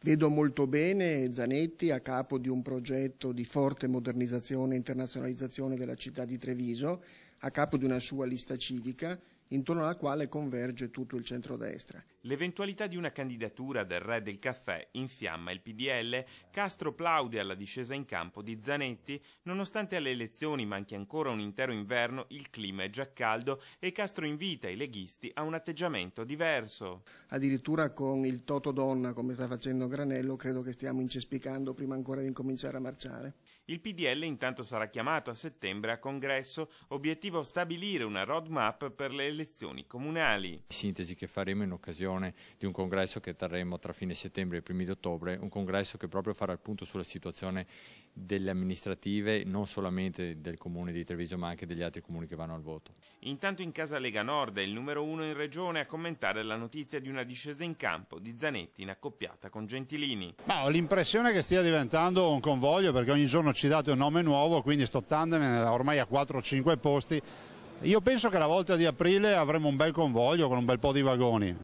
Vedo molto bene Zanetti a capo di un progetto di forte modernizzazione e internazionalizzazione della città di Treviso, a capo di una sua lista civica, intorno alla quale converge tutto il centrodestra. L'eventualità di una candidatura del re del caffè infiamma il PDL. Castro plaude alla discesa in campo di Zanetti. Nonostante alle elezioni manchi ancora un intero inverno, il clima è già caldo e Castro invita i leghisti a un atteggiamento diverso. Addirittura con il Toto Donna, come sta facendo Granello, credo che stiamo incespicando prima ancora di incominciare a marciare. Il PDL intanto sarà chiamato a settembre a congresso, obiettivo stabilire una roadmap per le elezioni comunali. Sintesi che faremo in occasione di un congresso che terremo tra fine settembre e primi di ottobre, un congresso che proprio farà il punto sulla situazione delle amministrative, non solamente del comune di Treviso ma anche degli altri comuni che vanno al voto. Intanto in casa Lega Nord è il numero 1 in regione a commentare la notizia di una discesa in campo di Zanetti in accoppiata con Gentilini. Ma ho l'impressione che stia diventando un convoglio, perché ogni giorno ci date un nome nuovo, quindi sto tandem ormai a 4 o 5 posti. Io penso che la volta di aprile avremo un bel convoglio con un bel po' di vagoni.